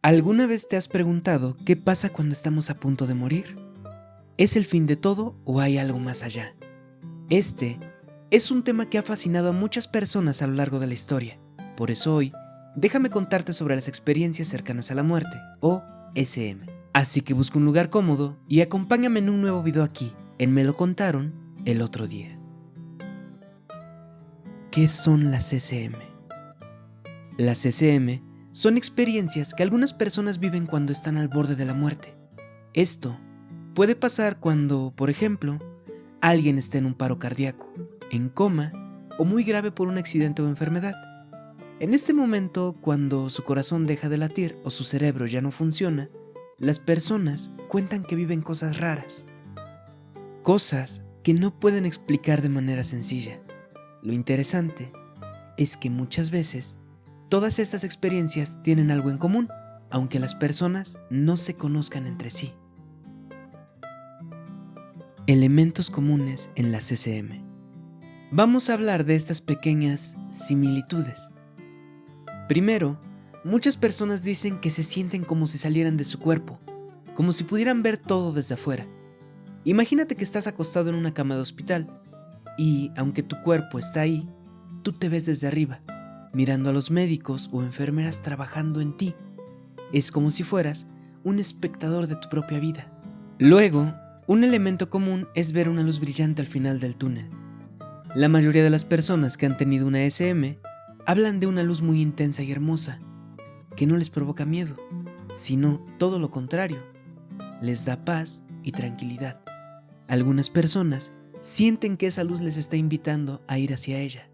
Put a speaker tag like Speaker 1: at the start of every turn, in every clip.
Speaker 1: ¿Alguna vez te has preguntado qué pasa cuando estamos a punto de morir? ¿Es el fin de todo o hay algo más allá? Este es un tema que ha fascinado a muchas personas a lo largo de la historia. Por eso hoy, déjame contarte sobre las experiencias cercanas a la muerte, o SM. Así que busca un lugar cómodo y acompáñame en un nuevo video aquí, en Me lo contaron el otro día. ¿Qué son las SM? Las SM son experiencias que algunas personas viven cuando están al borde de la muerte. Esto puede pasar cuando, por ejemplo, alguien está en un paro cardíaco, en coma o muy grave por un accidente o enfermedad. En este momento, cuando su corazón deja de latir o su cerebro ya no funciona, las personas cuentan que viven cosas raras. Cosas que no pueden explicar de manera sencilla. Lo interesante es que muchas veces todas estas experiencias tienen algo en común, aunque las personas no se conozcan entre sí. Elementos comunes en las SM. Vamos a hablar de estas pequeñas similitudes. Primero, muchas personas dicen que se sienten como si salieran de su cuerpo, como si pudieran ver todo desde afuera. Imagínate que estás acostado en una cama de hospital y, aunque tu cuerpo está ahí, tú te ves desde arriba, mirando a los médicos o enfermeras trabajando en ti. Es como si fueras un espectador de tu propia vida. Luego, un elemento común es ver una luz brillante al final del túnel. La mayoría de las personas que han tenido una SM hablan de una luz muy intensa y hermosa, que no les provoca miedo, sino todo lo contrario, les da paz y tranquilidad. Algunas personas sienten que esa luz les está invitando a ir hacia ella.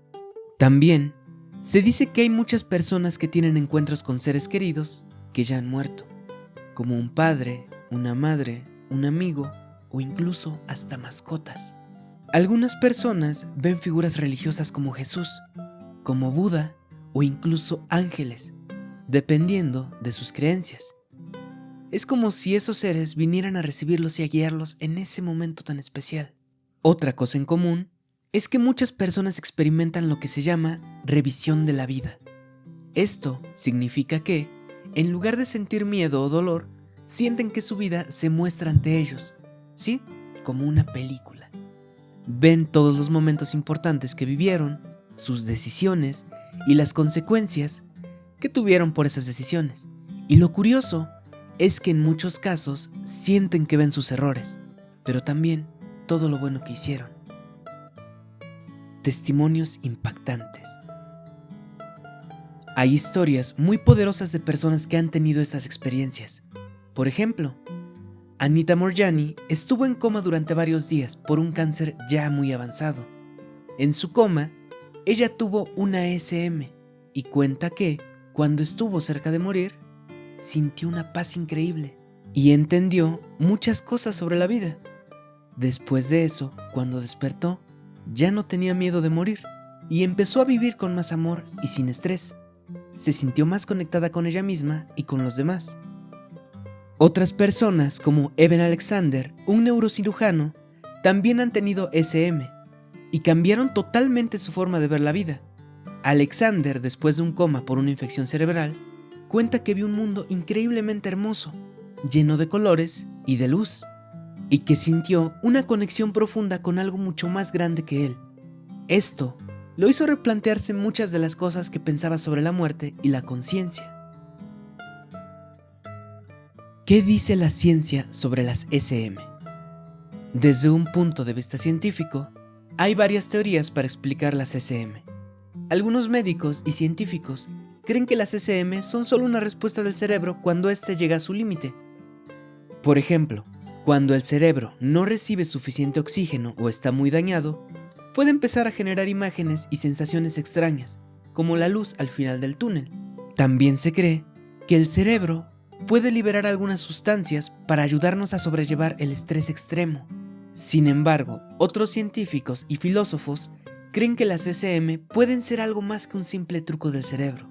Speaker 1: También se dice que hay muchas personas que tienen encuentros con seres queridos que ya han muerto, como un padre, una madre, un amigo o incluso hasta mascotas. Algunas personas ven figuras religiosas como Jesús, como Buda o incluso ángeles, dependiendo de sus creencias. Es como si esos seres vinieran a recibirlos y a guiarlos en ese momento tan especial. Otra cosa en común es que muchas personas experimentan lo que se llama revisión de la vida. Esto significa que, en lugar de sentir miedo o dolor, sienten que su vida se muestra ante ellos, ¿sí? Como una película. Ven todos los momentos importantes que vivieron, sus decisiones y las consecuencias que tuvieron por esas decisiones. Y lo curioso es que en muchos casos sienten que ven sus errores, pero también todo lo bueno que hicieron. Testimonios impactantes. Hay historias muy poderosas de personas que han tenido estas experiencias. Por ejemplo, Anita Moorjani estuvo en coma durante varios días por un cáncer ya muy avanzado. En su coma, ella tuvo una SM y cuenta que, cuando estuvo cerca de morir, sintió una paz increíble y entendió muchas cosas sobre la vida. Después de eso, cuando despertó, ya no tenía miedo de morir y empezó a vivir con más amor y sin estrés. Se sintió más conectada con ella misma y con los demás. Otras personas, como Eben Alexander, un neurocirujano, también han tenido SM y cambiaron totalmente su forma de ver la vida. Alexander, después de un coma por una infección cerebral, cuenta que vio un mundo increíblemente hermoso, lleno de colores y de luz, y que sintió una conexión profunda con algo mucho más grande que él. Esto lo hizo replantearse muchas de las cosas que pensaba sobre la muerte y la conciencia. ¿Qué dice la ciencia sobre las SM? Desde un punto de vista científico, hay varias teorías para explicar las SM. Algunos médicos y científicos creen que las SM son solo una respuesta del cerebro cuando éste llega a su límite. Por ejemplo, cuando el cerebro no recibe suficiente oxígeno o está muy dañado, puede empezar a generar imágenes y sensaciones extrañas, como la luz al final del túnel. También se cree que el cerebro puede liberar algunas sustancias para ayudarnos a sobrellevar el estrés extremo. Sin embargo, otros científicos y filósofos creen que las SM pueden ser algo más que un simple truco del cerebro.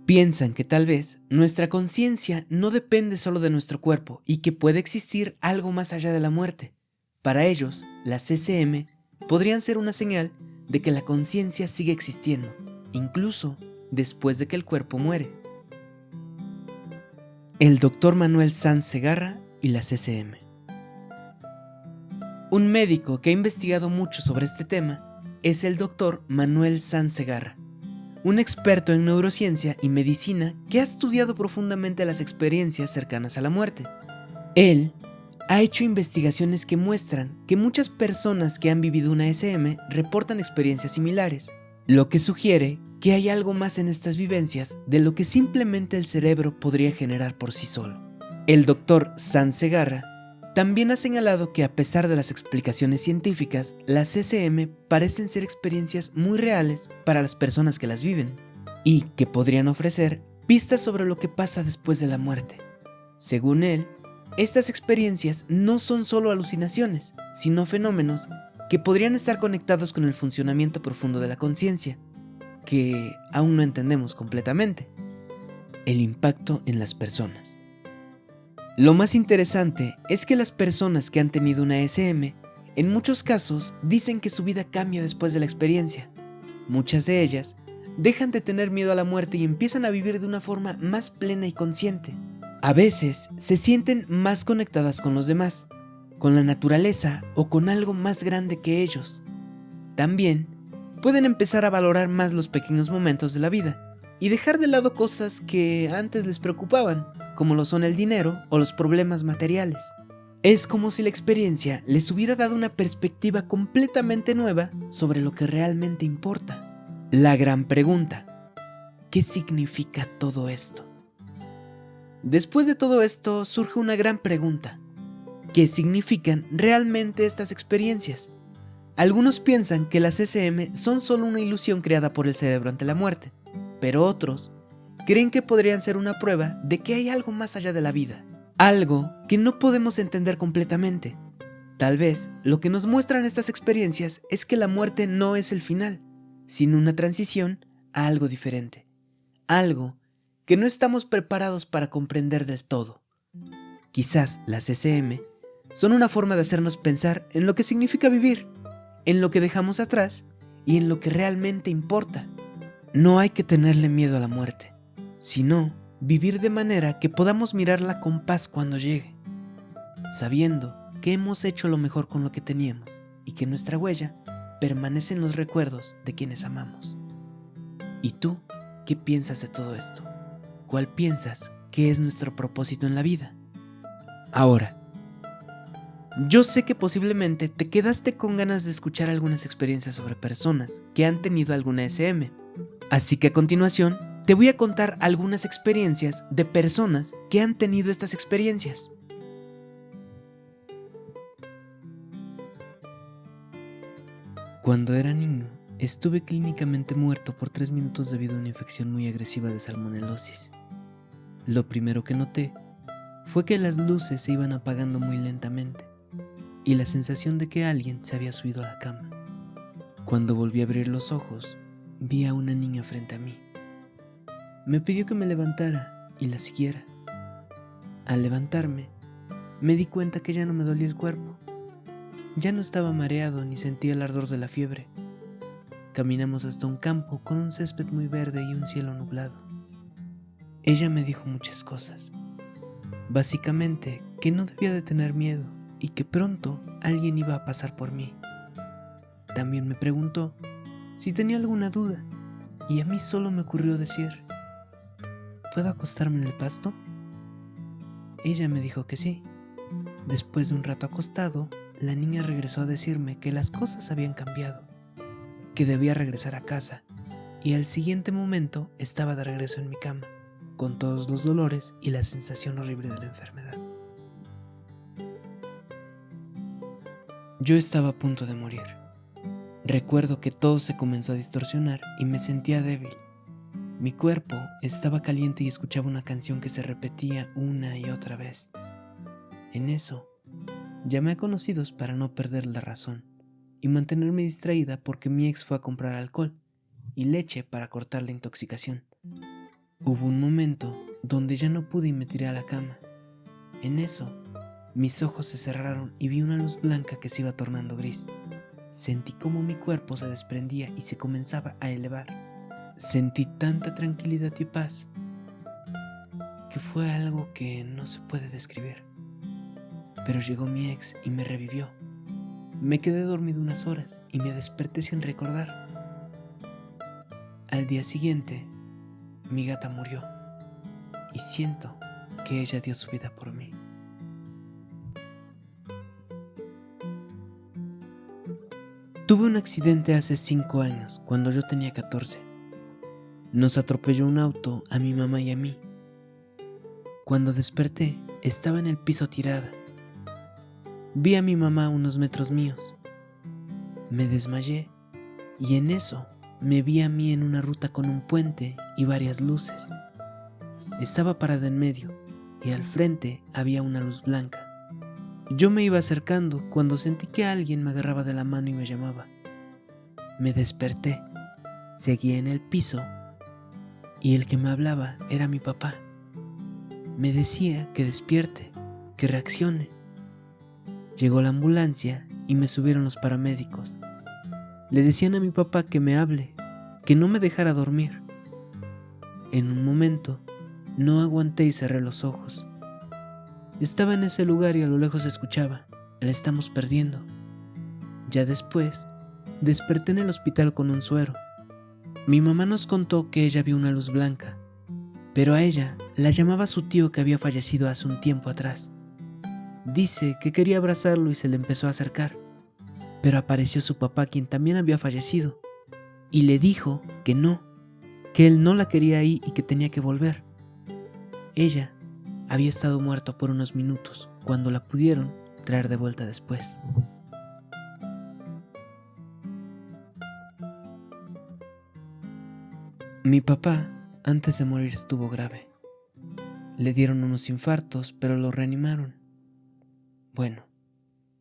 Speaker 1: Piensan que tal vez nuestra conciencia no depende solo de nuestro cuerpo y que puede existir algo más allá de la muerte. Para ellos, las SM podrían ser una señal de que la conciencia sigue existiendo, incluso después de que el cuerpo muere. El Dr. Manuel Sanz Segarra y la CCM. Un médico que ha investigado mucho sobre este tema es el Dr. Manuel Sanz Segarra, un experto en neurociencia y medicina que ha estudiado profundamente las experiencias cercanas a la muerte. Él ha hecho investigaciones que muestran que muchas personas que han vivido una SM reportan experiencias similares, lo que sugiere que hay algo más en estas vivencias de lo que simplemente el cerebro podría generar por sí solo. El Dr. Sanz Segarra también ha señalado que a pesar de las explicaciones científicas, las CCM parecen ser experiencias muy reales para las personas que las viven y que podrían ofrecer pistas sobre lo que pasa después de la muerte. Según él, estas experiencias no son solo alucinaciones, sino fenómenos que podrían estar conectados con el funcionamiento profundo de la conciencia, que aún no entendemos completamente. El impacto en las personas. Lo más interesante es que las personas que han tenido una SM, en muchos casos, dicen que su vida cambia después de la experiencia. Muchas de ellas dejan de tener miedo a la muerte y empiezan a vivir de una forma más plena y consciente. A veces se sienten más conectadas con los demás, con la naturaleza o con algo más grande que ellos. También pueden empezar a valorar más los pequeños momentos de la vida y dejar de lado cosas que antes les preocupaban, como lo son el dinero o los problemas materiales. Es como si la experiencia les hubiera dado una perspectiva completamente nueva sobre lo que realmente importa. La gran pregunta: ¿qué significa todo esto? Después de todo esto surge una gran pregunta: ¿qué significan realmente estas experiencias? Algunos piensan que las SM son solo una ilusión creada por el cerebro ante la muerte, pero otros creen que podrían ser una prueba de que hay algo más allá de la vida, algo que no podemos entender completamente. Tal vez lo que nos muestran estas experiencias es que la muerte no es el final, sino una transición a algo diferente, algo que no estamos preparados para comprender del todo. Quizás las SM son una forma de hacernos pensar en lo que significa vivir, en lo que dejamos atrás y en lo que realmente importa. No hay que tenerle miedo a la muerte, sino vivir de manera que podamos mirarla con paz cuando llegue, sabiendo que hemos hecho lo mejor con lo que teníamos y que nuestra huella permanece en los recuerdos de quienes amamos. ¿Y tú qué piensas de todo esto? ¿Cuál piensas que es nuestro propósito en la vida? Ahora, yo sé que posiblemente te quedaste con ganas de escuchar algunas experiencias sobre personas que han tenido alguna SM. Así que a continuación te voy a contar algunas experiencias de personas que han tenido estas experiencias. Cuando era niño, estuve clínicamente muerto por 3 minutos debido a una infección muy agresiva de salmonelosis. Lo primero que noté fue que las luces se iban apagando muy lentamente y la sensación de que alguien se había subido a la cama. Cuando volví a abrir los ojos, vi a una niña frente a mí. Me pidió que me levantara y la siguiera. Al levantarme, me di cuenta que ya no me dolía el cuerpo. Ya no estaba mareado ni sentía el ardor de la fiebre. Caminamos hasta un campo con un césped muy verde y un cielo nublado. Ella me dijo muchas cosas. Básicamente, que no debía de tener miedo y que pronto alguien iba a pasar por mí. También me preguntó si tenía alguna duda y a mí solo me ocurrió decir: ¿puedo acostarme en el pasto? Ella me dijo que sí. Después de un rato acostado, la niña regresó a decirme que las cosas habían cambiado, que debía regresar a casa, y al siguiente momento estaba de regreso en mi cama, con todos los dolores y la sensación horrible de la enfermedad. Yo estaba a punto de morir. Recuerdo que todo se comenzó a distorsionar y me sentía débil. Mi cuerpo estaba caliente y escuchaba una canción que se repetía una y otra vez. En eso, llamé a conocidos para no perder la razón y mantenerme distraída porque mi ex fue a comprar alcohol y leche para cortar la intoxicación. Hubo un momento donde ya no pude y me tiré a la cama. En eso, mis ojos se cerraron y vi una luz blanca que se iba tornando gris. Sentí como mi cuerpo se desprendía y se comenzaba a elevar. Sentí tanta tranquilidad y paz que que fue algo que no se puede describir. Pero llegó mi ex y me revivió. Me quedé dormido unas horas y me desperté sin recordar. Al día siguiente, mi gata murió y siento que ella dio su vida por mí. Tuve un accidente hace 5 años, cuando yo tenía 14. Nos atropelló un auto a mi mamá y a mí. Cuando desperté, estaba en el piso tirada. Vi a mi mamá a unos metros míos. Me desmayé y en eso me vi a mí en una ruta con un puente y varias luces. Estaba parada en medio y al frente había una luz blanca. Yo me iba acercando cuando sentí que alguien me agarraba de la mano y me llamaba. Me desperté, seguí en el piso y el que me hablaba era mi papá. Me decía que despierte, que reaccione. Llegó la ambulancia y me subieron los paramédicos. Le decían a mi papá que me hable, que no me dejara dormir. En un momento, no aguanté y cerré los ojos. Estaba en ese lugar y a lo lejos escuchaba: la estamos perdiendo. Ya después, desperté en el hospital con un suero. Mi mamá nos contó que ella vio una luz blanca, pero a ella la llamaba su tío que había fallecido hace un tiempo atrás. Dice que quería abrazarlo y se le empezó a acercar, pero apareció su papá, quien también había fallecido, y le dijo que él no la quería ahí y que tenía que volver. Ella había estado muerta por unos minutos cuando la pudieron traer de vuelta después. Mi papá, antes de morir, estuvo grave. Le dieron unos infartos, pero lo reanimaron. Bueno,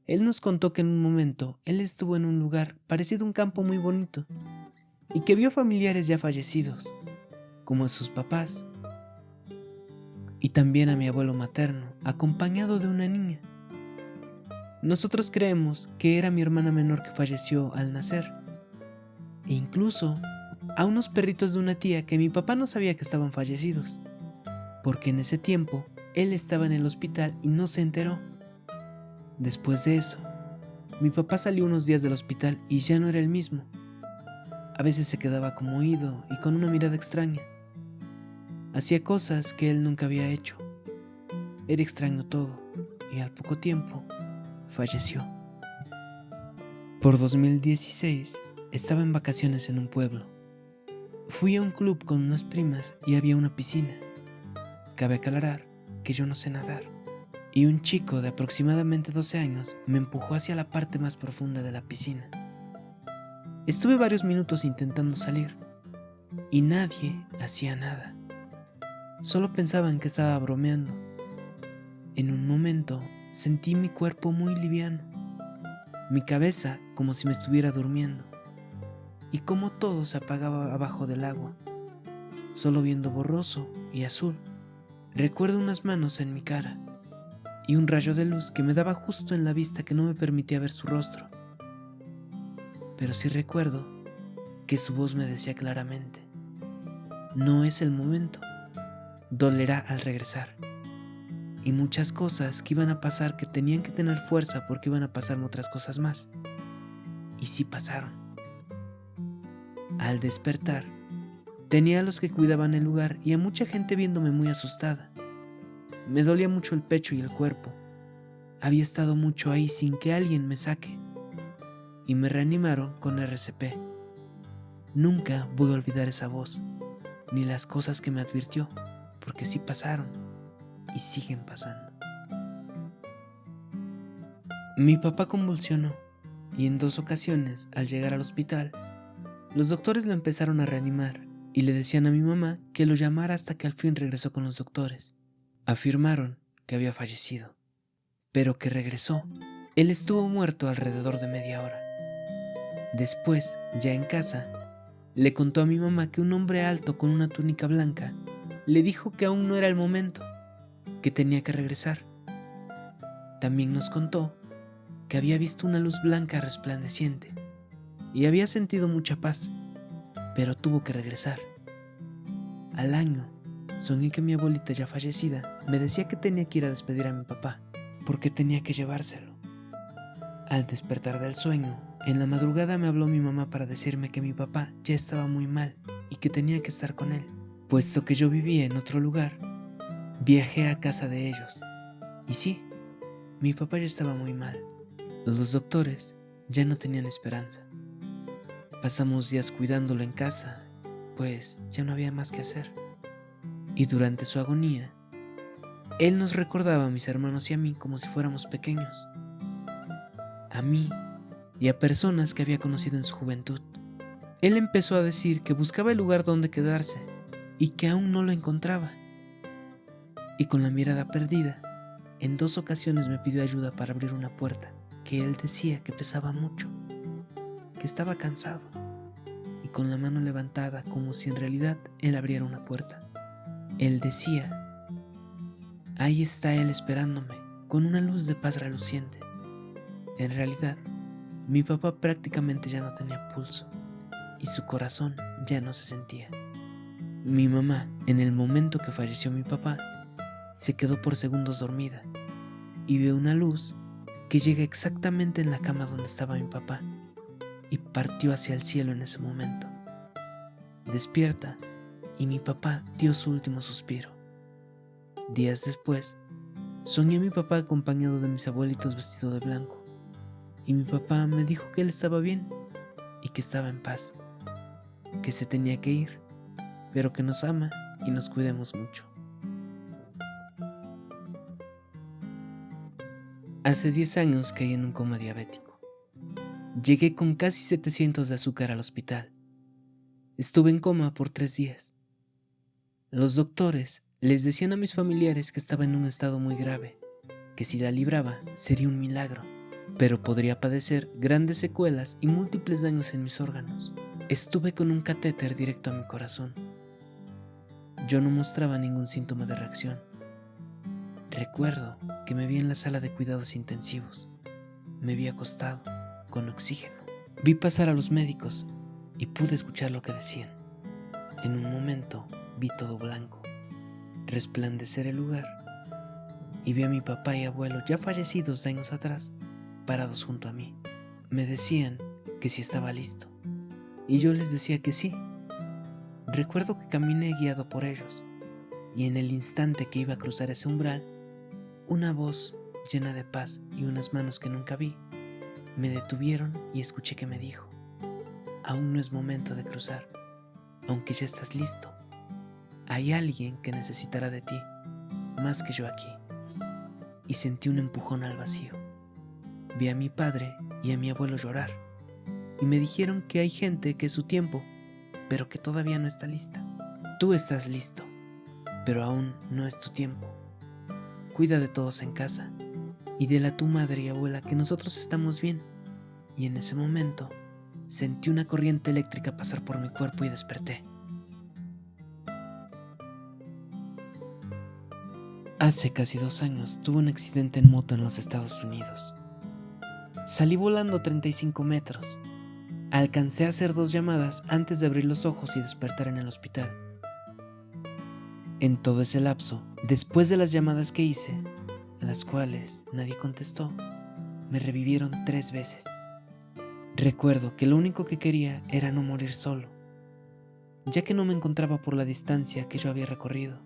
Speaker 1: él nos contó que en un momento él estuvo en un lugar parecido a un campo muy bonito y que vio familiares ya fallecidos, como a sus papás, y también a mi abuelo materno, acompañado de una niña. Nosotros creemos que era mi hermana menor que falleció al nacer, e incluso a unos perritos de una tía que mi papá no sabía que estaban fallecidos, porque en ese tiempo él estaba en el hospital y no se enteró. Después de eso, mi papá salió unos días del hospital y ya no era el mismo. A veces se quedaba como oído y con una mirada extraña. Hacía cosas que él nunca había hecho. Era extraño todo y al poco tiempo falleció. Por 2016 estaba en vacaciones en un pueblo. Fui a un club con unas primas y había una piscina. Cabe aclarar que yo no sé nadar. Y un chico de aproximadamente 12 años me empujó hacia la parte más profunda de la piscina. Estuve varios minutos intentando salir y nadie hacía nada. Solo pensaban que estaba bromeando. En un momento sentí mi cuerpo muy liviano, mi cabeza como si me estuviera durmiendo, y como todo se apagaba abajo del agua, solo viendo borroso y azul. Recuerdo unas manos en mi cara y un rayo de luz que me daba justo en la vista que no me permitía ver su rostro. Pero sí recuerdo que su voz me decía claramente: no es el momento, dolerá al regresar. Y muchas cosas que iban a pasar que tenían que tener fuerza porque iban a pasarme otras cosas más. Y sí pasaron. Al despertar, tenía a los que cuidaban el lugar y a mucha gente viéndome muy asustada. Me dolía mucho el pecho y el cuerpo. Había estado mucho ahí sin que alguien me saque. Y me reanimaron con RCP. Nunca voy a olvidar esa voz, ni las cosas que me advirtió, porque sí pasaron y siguen pasando. Mi papá convulsionó y en 2 ocasiones, al llegar al hospital, los doctores lo empezaron a reanimar y le decían a mi mamá que lo llamara hasta que al fin regresó con los doctores. Afirmaron que había fallecido, pero que regresó. Él estuvo muerto alrededor de media hora. Después, ya en casa, le contó a mi mamá que un hombre alto con una túnica blanca le dijo que aún no era el momento, que tenía que regresar. También nos contó que había visto una luz blanca resplandeciente y había sentido mucha paz, pero tuvo que regresar. Al año soñé que mi abuelita ya fallecida me decía que tenía que ir a despedir a mi papá, porque tenía que llevárselo. Al despertar del sueño, en la madrugada me habló mi mamá para decirme que mi papá ya estaba muy mal y que tenía que estar con él. Puesto que yo vivía en otro lugar, viajé a casa de ellos. Y sí, mi papá ya estaba muy mal. Los doctores ya no tenían esperanza. Pasamos días cuidándolo en casa, pues ya no había más que hacer. Y durante su agonía, él nos recordaba a mis hermanos y a mí como si fuéramos pequeños. A mí y a personas que había conocido en su juventud. Él empezó a decir que buscaba el lugar donde quedarse y que aún no lo encontraba. Y con la mirada perdida, en 2 ocasiones me pidió ayuda para abrir una puerta que él decía que pesaba mucho, que estaba cansado, y con la mano levantada como si en realidad él abriera una puerta. Él decía: ahí está él esperándome, con una luz de paz reluciente. En realidad, mi papá prácticamente ya no tenía pulso y su corazón ya no se sentía. Mi mamá, en el momento que falleció mi papá, se quedó por segundos dormida y vio una luz que llega exactamente en la cama donde estaba mi papá y partió hacia el cielo en ese momento. Despierta y mi papá dio su último suspiro. Días después, soñé a mi papá acompañado de mis abuelitos vestido de blanco y mi papá me dijo que él estaba bien y que estaba en paz, que se tenía que ir, pero que nos ama y nos cuidemos mucho. Hace 10 años caí en un coma diabético. Llegué con casi 700 de azúcar al hospital. Estuve en coma por 3 días. Los doctores les decían a mis familiares que estaba en un estado muy grave, que si la libraba sería un milagro, pero podría padecer grandes secuelas y múltiples daños en mis órganos. Estuve con un catéter directo a mi corazón. Yo no mostraba ningún síntoma de reacción. Recuerdo que me vi en la sala de cuidados intensivos. Me vi acostado, con oxígeno. Vi pasar a los médicos y pude escuchar lo que decían. En un momento vi todo blanco, resplandecer el lugar, y vi a mi papá y abuelo ya fallecidos años atrás, parados junto a mí. Me decían que si estaba listo, y yo les decía que sí. Recuerdo que caminé guiado por ellos, y en el instante que iba a cruzar ese umbral, una voz llena de paz y unas manos que nunca vi me detuvieron y escuché que me dijo: aún no es momento de cruzar, aunque ya estás listo. Hay alguien que necesitará de ti, más que yo aquí. Y sentí un empujón al vacío. Vi a mi padre y a mi abuelo llorar, y me dijeron que hay gente que es su tiempo, pero que todavía no está lista. Tú estás listo, pero aún no es tu tiempo. Cuida de todos en casa, y dile a tu madre y abuela que nosotros estamos bien. Y en ese momento, sentí una corriente eléctrica pasar por mi cuerpo y desperté. Hace casi 2 años tuve un accidente en moto en los Estados Unidos. Salí volando 35 metros. Alcancé a hacer 2 llamadas antes de abrir los ojos y despertar en el hospital. En todo ese lapso, después de las llamadas que hice, a las cuales nadie contestó, me revivieron 3 veces. Recuerdo que lo único que quería era no morir solo, ya que no me encontraba por la distancia que yo había recorrido.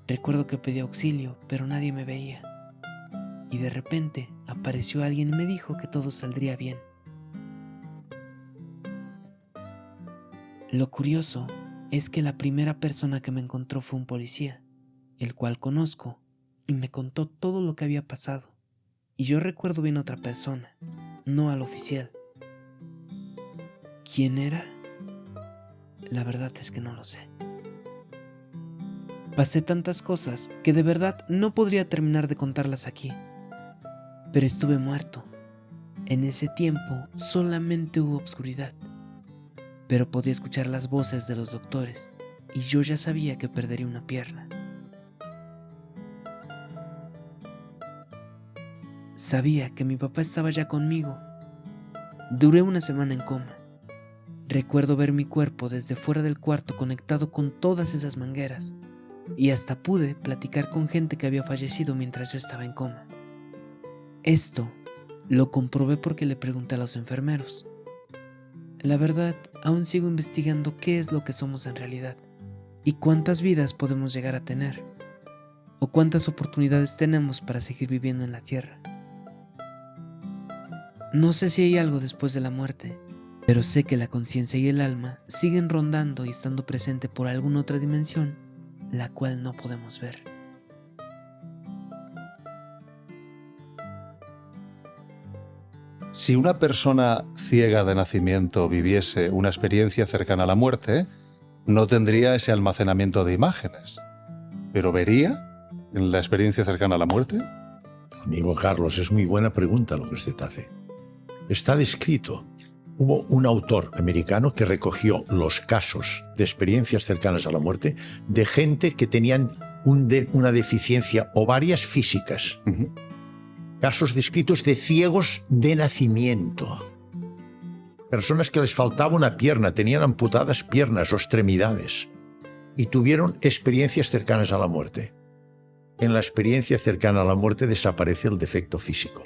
Speaker 1: Recuerdo que pedí auxilio, pero nadie me veía. Y de repente apareció alguien y me dijo que todo saldría bien. Lo curioso es que la primera persona que me encontró fue un policía, el cual conozco, y me contó todo lo que había pasado. Y yo recuerdo bien a otra persona, no al oficial. ¿Quién era? La verdad es que no lo sé. Pasé tantas cosas que de verdad no podría terminar de contarlas aquí. Pero estuve muerto. En ese tiempo solamente hubo oscuridad, pero podía escuchar las voces de los doctores y yo ya sabía que perdería una pierna. Sabía que mi papá estaba ya conmigo Duré una semana en coma. Recuerdo ver mi cuerpo desde fuera del cuarto conectado con todas esas mangueras, y hasta pude platicar con gente que había fallecido mientras yo estaba en coma. Esto lo comprobé porque le pregunté a los enfermeros. La verdad, aún sigo investigando qué es lo que somos en realidad y cuántas vidas podemos llegar a tener, o cuántas oportunidades tenemos para seguir viviendo en la Tierra. No sé si hay algo después de la muerte, pero sé que la conciencia y el alma siguen rondando y estando presente por alguna otra dimensión, la cual no podemos ver.
Speaker 2: Si una persona ciega de nacimiento viviese una experiencia cercana a la muerte, no tendría ese almacenamiento de imágenes, pero ¿vería en la experiencia cercana a la muerte?
Speaker 3: Amigo Carlos, es muy buena pregunta lo que usted hace. Está descrito. Hubo un autor americano que recogió los casos de experiencias cercanas a la muerte de gente que tenían una deficiencia o varias físicas. Casos descritos de ciegos de nacimiento. Personas que les faltaba una pierna, tenían amputadas piernas o extremidades y tuvieron experiencias cercanas a la muerte. En la experiencia cercana a la muerte desaparece el defecto físico.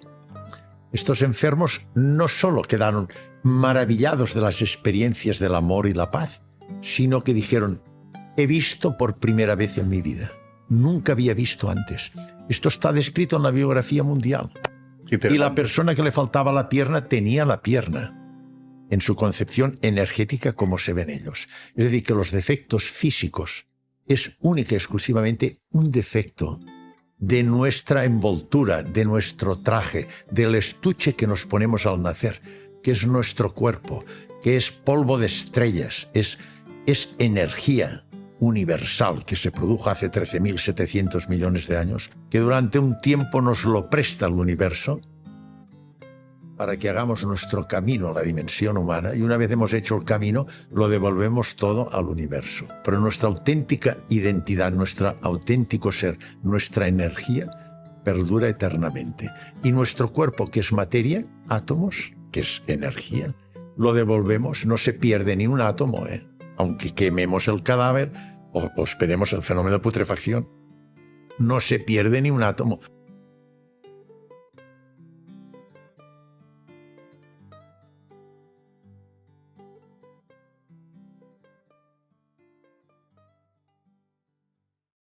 Speaker 3: Estos enfermos no solo quedaron maravillados de las experiencias del amor y la paz, sino que dijeron: he visto por primera vez en mi vida. Nunca había visto antes. Esto está descrito en la biografía mundial. Y la persona que le faltaba la pierna tenía la pierna, en su concepción energética como se ven ellos. Es decir, que los defectos físicos es única y exclusivamente un defecto de nuestra envoltura, de nuestro traje, del estuche que nos ponemos al nacer, que es nuestro cuerpo, que es polvo de estrellas, es energía universal que se produjo hace 13.700 millones de años, que durante un tiempo nos lo presta el universo para que hagamos nuestro camino a la dimensión humana, y una vez hemos hecho el camino, lo devolvemos todo al universo. Pero nuestra auténtica identidad, nuestro auténtico ser, nuestra energía, perdura eternamente. Y nuestro cuerpo, que es materia, átomos, que es energía, lo devolvemos, no se pierde ni un átomo, aunque quememos el cadáver o esperemos el fenómeno de putrefacción. No se pierde ni un átomo.